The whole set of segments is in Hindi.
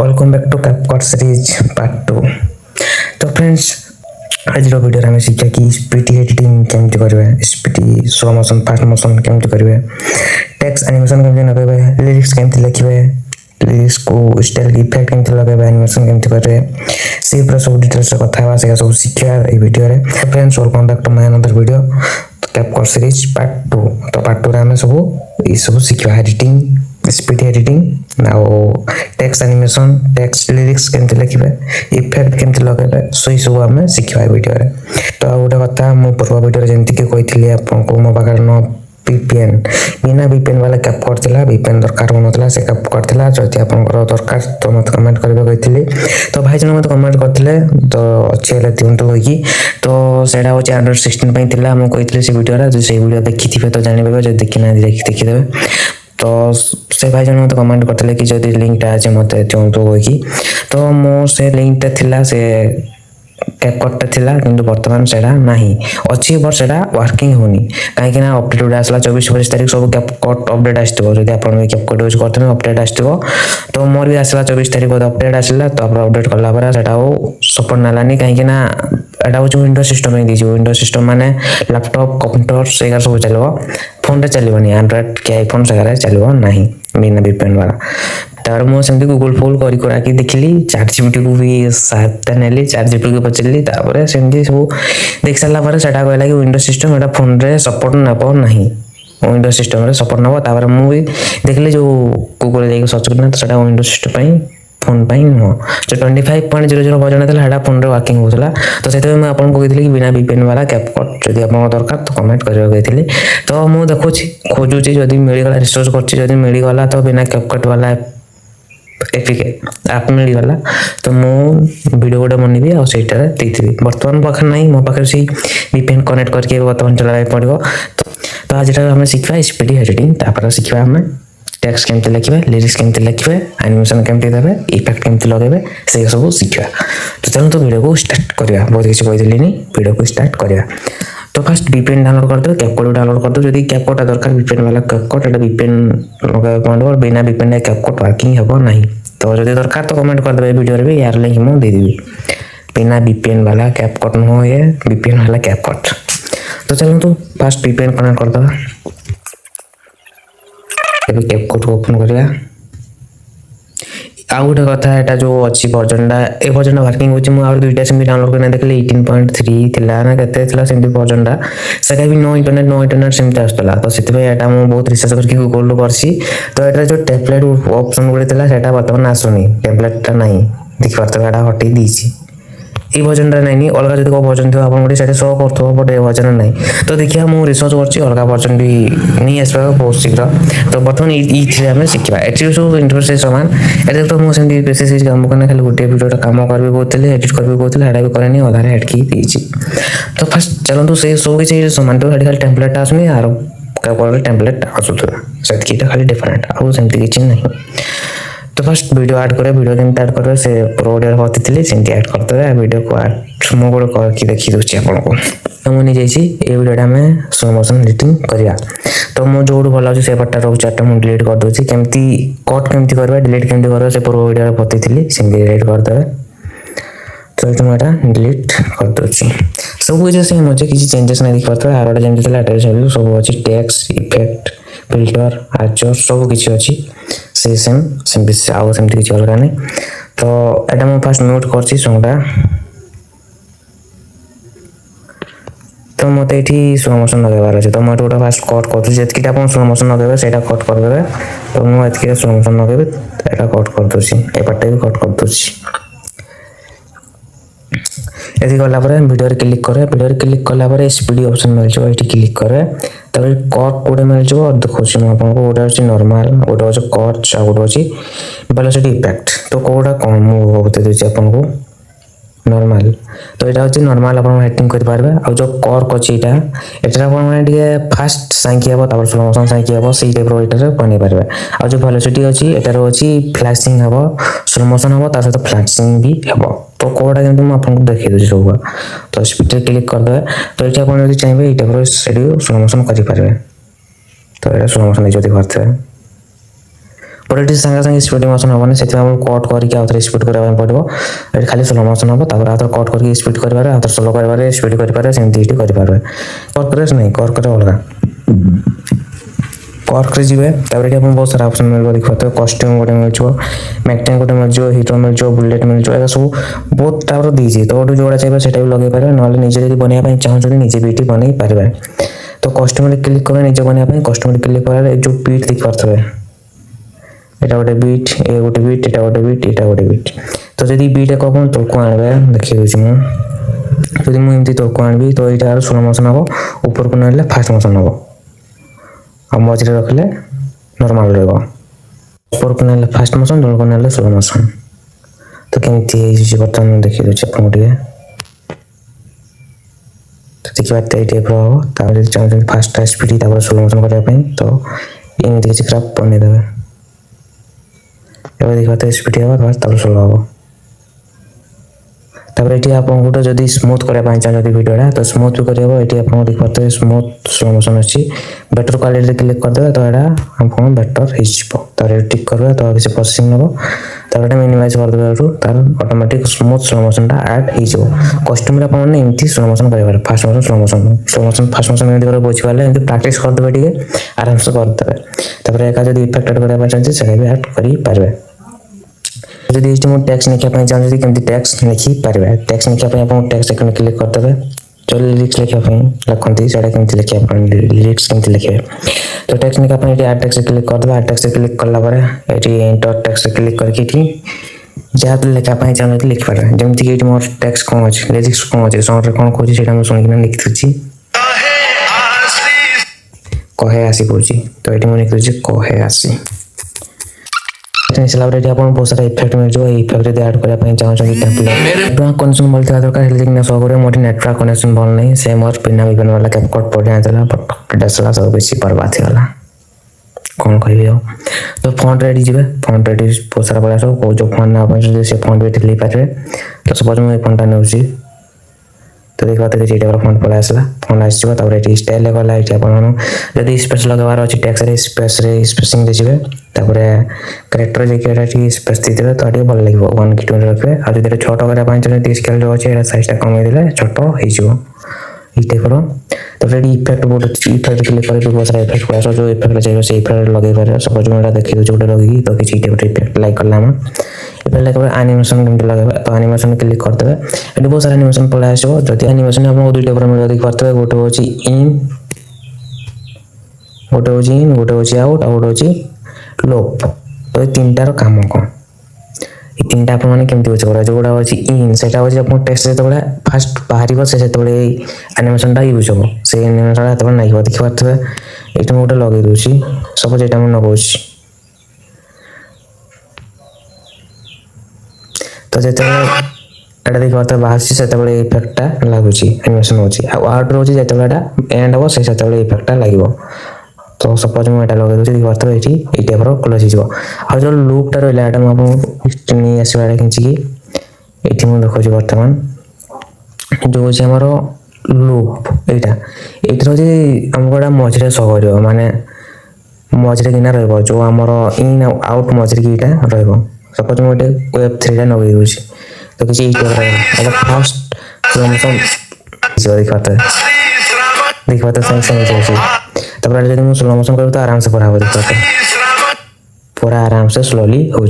Welcome back to CapCut series part 2। तो फ्रेंड्स आज वीडियो आम शिक्षा कि स्पीड एडिटिंग केमती करेंगे, speed slow motion fast motion केमती करेंगे, टेक्स्ट एनिमेशन केमती लगे, लिरिक्स केमती लिखे, लिरिक्स को स्टाइल इफेक्ट केमती लगे, एनिमेशन केमती करेंगे से पूरा सब डिटेल्स कथा से सब शिक्षा ये वीडियो रे। तो friends welcome back to my another video CapCut series part 2। तो पार्ट 2 रे हम सब शिखा editing, speed editing now text animation, text lyrics केमती लिखे, इफेक्ट केमती लगे सो सब आम शिखा वीडियो रे। तो गोटे कथा मु पूर्व वीडियो जमीक कही आपको मो पाखे न VPN बिना VPN वाला कैपकट थिला, VPN दरकार होनथला से कैपकट थिला। जदि आपनकर दरकार तो मत कमेंट करबे कहितली। तो भाई जन मत कमेंट करथिले तो अच्छे ले दियंतु होई। तो सेडा होचे Android 16 पई थिला, मु कहितली से वीडियो रा जो से वीडियो देखिथिबे तो जानिबे, जे देखि ना देखि देबे। तो से भाई जन मत कमेंट करथिले कि जदि लिंक टा जे मते दियंतु होई। तो मो से लिंक टा थिला से कैपकट थिला किंतु वर्तमान सेडा नाही अछि, पर सेडा वर्किंग होनी काहे ना अपडेट आसला 24-25 तारिख सब कैपकट अपडेट आस्थिबो। जदि आपण कैपकट यूज करथबे अपडेट आस्थिबो। तो मोर भी आसला 24 तारिख को अपडेट आसला। तो आप अपडेट करला पर सेडा सपोर्ट नालानी काहे ना एटा हो विंडोज सिस्टम में दीजिए। विंडोज सिस्टम माने लैपटॉप कंप्यूटर से सब चलबो, फोन रे चलबोनी, एंड्रॉइड के आईफोन से चलबो नाही बिना VPN वाला। तार मो सेमती गूगल फोल करा कि देखली, ChatGPT को भी सहायता नेली, ChatGPT को पचली, तापर सेमती सब देख सारा पर सेटा कहला कि विंडोज सिस्टम एटा फोन रे सपोर्ट नबो नाही, विंडोज सिस्टम रे सपोर्ट नबो। तापर मु भी देखली जो गूगल जाई सर्च करना तो सेटा विंडोज सिस्टम पई फोन पई नो जो 25.00 वर्जन था हेडा फोन रे वर्किंग होतला। तो सेते मैं आपन को कहथली कि बिना VPN वाला कैपकट जदि आपन दरकार तो कमेंट करियो कहथली। तो मु देखुची खोजुची जदि मिली गला, रिसर्च करची जदि मिली गला तो बिना कैपकट वाला एपीके आप मिली गला तो मु वीडियो गोटे बनइबी आ सेटा रे देथिबी। वर्तमान पाखे नाही, मो पाखे से VPN कनेक्ट करके वर्तमान चलाय पड़िबो। तो आज हम शिखा स्पीड एडिटिंग, तापर शिखा हम टेक्स्ट केमती लिखे, लिरिक्स केमती लिखे, एनिमेशन केमती देबे, इफेक्ट केमती लगेबे से सब शिखा। तो चलो तो वीडियो को स्टार्ट करिया। बहुत किसी कहितली नहीं, वीडियो को स्टार्ट करिया। तो फर्स्ट VPN डाउनलोड कर दो, कैपकट डाउनलोड कर दो। जदि कैपकट दरकार VPN वाला कैपकट, एटा VPN लगा पड़ो, बिना VPN कैपकट वर्किंग हेबो नहीं। तो जदि दरकार तो कमेंट कर देबे, वीडियो रे भी यार लिंक मु दे देबी। बिना VPN वाला कैपकट नो ये VPN वाला कैपकट। तो चलो तो फर्स्ट VPN कनेक्ट कर दो। एबे कैपकट को ओपन करिया। आ गोटे कथा एटा जो अच्छी वर्जन ए वर्जन वर्किंग होची, मु और दुईटा सिम डाउनलोड करने देखले 18.3 थिला ना केते थिला सेमती वर्जन दा सेका भी नो इंटरनेट सेमती आस्तला। तो सेते पे एटा मु बहुत रिसर्च करके गूगल करसी। तो एटा जो टेम्पलेट ऑप्शन गुडे थिला सेटा वर्तमान आसुनी, टेम्पलेट टा नाही देखि परत एटा हटै दीची। ए वर्जन रे नहीं, अलग जदि को वर्जन थियो आपन गुडे सेटा शो करथो, बट ए वर्जन नहीं। तो देखिया मु रिसर्च करछि, अलग वर्जन भी नहीं आसबा बहुत शीघ्र। तो वर्तमान ई थ्री हमें शिखबा, एटी सब इंटरफेस समान। एटा तो मु सेमती बेसिस काम करने खाली गोटे वीडियो काम करबे बोलतले, एडिट करबे बोलतले, एटा भी करेनी, आधार हेड की दीची। तो फर्स्ट चलो तो से सब किछि समान। तो खाली टेम्पलेट आसुनी आरो का टेम्पलेट आसुथरा सेटकीटा खाली डिफरेंट आ सेमती किछि नहीं। तो फर्स्ट वीडियो ऐड करे, वीडियो केमती ऐड करे से प्रो वीडियो होतितली सेमती ऐड करते वीडियो को ऐड मो गोटे करके देखि दोछि आपन को। तो मु नि जाइछि ए वीडियोटा में स्लो मोशन एडिटिंग करिया। तो मु जोडू भला से पट्टा रो चार्ट मु डिलीट कर दोछि। केमती कट केमती करबा, डिलीट केमती करबा से प्रो वीडियो रे बतैथिली सेमती डिलीट कर देबे। तो तुम एटा डिलीट कर दोछि। सब कुछ से मुझे किसी चेंजेस नहीं दिख पाता है। आरोटा जेमती थिला एटा सब अछि, टेक्स्ट इफेक्ट फिल्टर आर्चर सब किछि अछि से सेम आउ सेमती किछि अलग नहीं। तो एटा मु फास्ट म्यूट करछि सॉन्गटा। तो मते एठी स्लो मोशन लगाबार अछि। तो मते ओटा फास्ट कट करछि, जेतकिटा अपन स्लो मोशन लगाबे सेटा कट कर देबे। तो मु एतकिटा स्लो मोशन लगाबे एटा कट कर दोछि, ए पार्ट भी कट कर दोछि। एथि गला पर वीडियो रे क्लिक करे, वीडियो रे क्लिक कला पर स्पीड ऑप्शन मिल जो, एठी क्लिक करे। तबे कट कोडे मिल जो, देखोछि म आपन को ओटा अछि नॉर्मल, ओटा अछि कट, आ ओटा अछि वेलोसिटी इफेक्ट। तो कोडा कोन मु बते देछि आपन को नॉर्मल। तो एटा अछि नॉर्मल, आपन हेटिंग कर पारबे। आ जो कर्क अछि एटा आपन माने ଟିକେ फास्ट सांकी हेबो, तापर स्लो मोशन सांकी हेबो, सेही टाइप रो एटा रे बने पारबे। आ जो वेलोसिटी अछि एटा रो अछि फ्लैशिंग हेबो, स्लो मोशन हेबो, तार साथ फ्लैशिंग भी हेबो। तो कोडा केमती मु आपन को देखि दोछि सब। तो स्पीड रे क्लिक कर देबे। तो एटा आपन यदि चाहबे एटा पर स्लो मोशन करि पारबे। तो एटा स्लो मोशन जदि करथे पर ये संगे संगे स्पीड मोशन हेनी से कट करके आउे स्पीड करने पड़ो ये खाली स्लो मोशन हम तापर आउे कट करके स्पीड कर आउे स्लो कर स्पीड कर सेमती ये करेंगे कर्क नहीं कर्क अलग कर्क जी ये बहुत सारा ऑप्शन मिल देखते कस्ट्यूम गोटे मिल मैगटेन गोटे मिल हिटर मिल बुलेट मिल सब बहुत टाइप दीजिए तो गोटे जोड़ा चाहिए से लगे पारे ना निजे जब बनवाई चाहते निजे भी बनई पारे तो कस्ट्यूम क्लिक करें निजे बनवाई कस्ट्यूम क्लिक कर जो बीट देखी पारे এটা গোটে বিট এ গোটে বিট এটা গোটে বিট এটা গোটে বিট তো যদি বিট কখন তোরকু আনবে দেখি হচ্ছে মু যদি মু এমতি তোরকু আনবি তো এটা আর স্লো মোশন হবো উপরকু নেলে ফাস্ট মোশন হবো আর মঝিরে রাখলে নরমাল রহব উপরকু নেলে ফাস্ট মোশন তলকু নেলে স্লো মোশন তো কেমতি ହେଇଛି ବର୍ତ୍ତମାନ ଦେଖି ଦଉଛି ଆପଣଙ୍କୁ ଟିକେ ତ ଦେଖିବା ତ ଏଇ ଟାଇପର ହବ ତାପରେ ଯଦି ଚାହୁଁଛନ୍ତି ଫାଷ୍ଟ ସ୍ପିଡ୍ ତାପରେ ସ୍ଲୋ ମୋଶନ କରିବା ପାଇଁ ତ ଏମିତି କିଛି କ୍ରାଫ୍ଟ ବନେଇଦେବେ एवं देखा स्पीड हम तब स्लो हम तापर ये आप गोटे जब स्मूथ करने चाहते वीडियोटा तो स्मूथ भी कर आप देखते स्मूथ स्लो मोशन अच्छी बेटर क्वालिटी क्लिक करदे तो यहाँ आपको बेटर हो टिक कर तो किसी प्रोसेसिंग हम तापर मिनिमाइज करदे तार automatic smooth slow motion add हो कस्ट्यूम आपमती स्लो मोशन कर fast motion slow motion fast motion एमती बुझीपारे एमती प्राक्ट करदे टे आराम से करदे तापर एक जब इफेक्ट ऐड करने चाहते से भी ऐड करें जब ये मुझे टैक्स लिखापी चाहते कमी टैक्स लिखी पारे टैक्स लिखापी आप टैक्स आइकन क्लिक करदे जो लिरिक्स लिखापी लिखती से कमी लिखे लिरिक्स कमी लिखे तो टैक्स लिखापी ये आड टैक्स क्लिक करदे आड टैक्स क्लिक कलापर ये इंटर टैक्स क्लिक करके जहाँ लिखापी चाहते लिखिपारे जमीक ये मोर टैक्स कौन अच्छे लिरिक्स कौन अच्छे सॉन्ग कौन कौन से शुणिक लिखी कहे आसी कौन तो ये मुझे लिखी कहे आसी बहुत सारा इफेक्ट मिल जाए इफेक्ट यदि ऐड करने चाहते नेटवर्क कनेक्शन मिलता दरकार सब मोटे नेटवर्क कनेक्शन भल नहीं से मोर बिना विभिन्न वाला कैपकट पढ़िया बट डसला सब किसी बर्बाद होगा कौन कह तो फंड रेडी जी फंड रेडी बहुत सारा पड़ा सब जो फंड ना से फंड भी ले पारे तो सपोज मुझे फंडा नौ तो देखा ये फंड पड़ा आसला फंड आसपर ये स्टाइल गला ये आप स्पेस लगवार अच्छे टैक्स स्पेस स्पेसिंग देखिए कैरेक्टर जैसे स्पेस दे तो ये भल लगे 1 की 20 रखिए और जो छोट करने स्केल जो अच्छे साइज कमे छोट हो टाइपर तो इफेक्ट बहुत अच्छी इफेक्ट क्लिक कर बहुत सारा इफेक्ट पड़ा जो इफेक्ट चाहिए से इफेक्ट लगे पारे सपोज मुझे देखी दूसरी गोटे लगे तो किसी इफेक्ट लाइक कला इफेक्ट लाइक एनिमेशन कमी लगे तो एनिमेशन क्लिक करदे ये बहुत सारा एनिमेशन पड़ा आसो जब एनिमेशन आपको दुई टाइप मिल देखी पारे गोटे हूँ इन गोटे हूँ इन गोटे हूँ आउट और गोटे हूँ लोप तो ये तीन टार कम कौन ये तीन टा आपने यूज करा जो गुड़ा अच्छी इन से टेक्स्ट जो फास्ट बाहर से एनिमेशन यूज हम से एनिमेशन जो नाइक देखी पारे ये गोटे लगे दूसरी सपोज ये मुझे तो जो देखी पारे बाहर से इफेक्टा लगुच एनिमेशन होट रोचे जो एंड हम से इफेक्टा लगे तो सपोज मुझे लगे दूसरी देखी पारे ये टाइप क्लोज हो जो लुपटा रहा है आपको नहीं आसवा खिंचिकी ये मुझे देखा बर्तमान जो हूँ आमर लुप यहाँ ये आमको गोटा मझे शो कर माने मझे किना रो आमर इन आउट मझे कि यहाँ सपोज मुझे वेब 3 नगे दूसरी तो किसी फास्ट देखी पाते तापर जब मुझे स्लो मोशन कर तो आराम से पढ़ा देखते पूरा आराम से स्लोली हो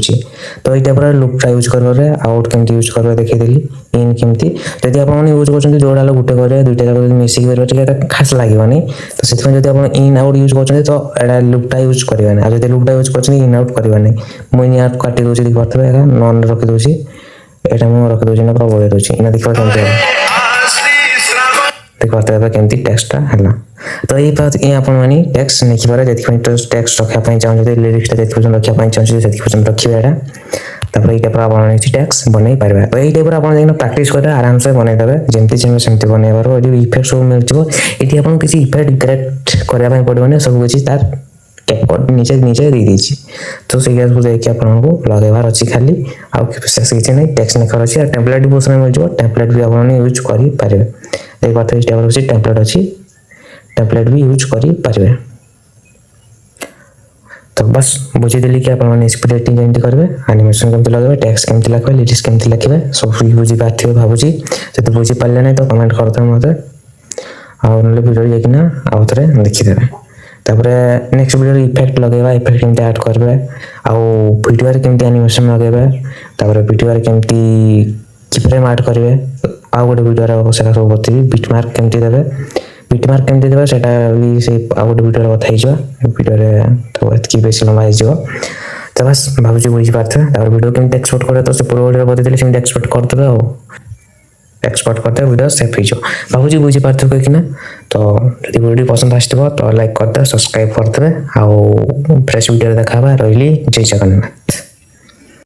तो ये टाइप लुपटा यूज कर आउट केमती यूज कर देखीदेली इन केमती जब आप यूज कर जोड़ा गोटे कर दुईटा जाक मिसिक कर खास लगे तो से जब आप इन आउट यूज कर तो यहाँ लुपटा यूज करें ना जब लुपटा यूज कर इन आउट करें मुझे इन आउट काटी दूसरी देखी पारे नन रखीदे यहाँ मुझे रखीदे ना पूरा बढ़िया दूसरी इना देखा कमी देख पाते केमती टेक्सटा है तो ये बात ये आपने टैक्स लिखिपारे जो टैक्स रखापी चाहते लिरिक्स रखापी चाहते से रखिए यहाँ तापर ये आप टैक्स बनई पारे तो ये टाइप आप प्राक्ट करें आराम से बनईदे जमी सेमती बनईबार इफेक्ट सब मिल ये आपको किसी इफेक्ट क्रिएट करने पड़े सब किसी तार कैपकट नीचे नीचे दे दीजिए तो से देखिए आपको लगेबार अच्छी खाली आशेष किसी नहीं टैक्स लिखार अच्छी टेम्पलेट भी बहुत सारा मिल जाए टेम्पलेट भी आपने यूज करेंगे देख पाते इस टाइप टेम्पलेट अच्छी टेम्पलेट भी यूज करें तो बस बुझीदेली कि आपने स्पीड एडिटिंग केमती करेंगे, एनिमेशन केमती लगे, टेक्स्ट केमती लिखे, लिरिक्स केमती लिखे, सब बुझी पार्थिबे भाबुची। जदि बुझी पारले नहीं तो कमेंट करदे मते, आउ नले वीडियो देखिना आउ थरे देखिदेबे। तापरे नेक्स्ट वीडियो इफेक्ट लगेबा, इफेक्ट केमती ऐड करबे, आउ वीडियो रे केमती एनिमेशन लगेबे, तापरे वीडियो रे केमती कीफ्रेम ऐड करबे, आउ गोटे वीडियो रे सेटा सब बतेबी। बिटमार्क केमती देबे, बिटमार्क केमती देबे सेटा भी से आउ गोटे वीडियो रे बताइ जो, वीडियो रे तो एतकी बेसी लंबा हो जो। तो बस भाबुची बुझी पारथे। तापर वीडियो केमती एक्सपोर्ट करे तो से पूरा वीडियो बतेदेली सेमती एक्सपोर्ट कर देबे, आउ एक्सपोर्ट करते वीडियो सेव हो जाओ। भाबुची बुझी पारथे कि ना। तो यदि वीडियो पसंद आसथिबो तो लाइक करदे, सब्सक्राइब करदे, आउ फ्रेश वीडियो देखा रही। जय जगन्नाथ।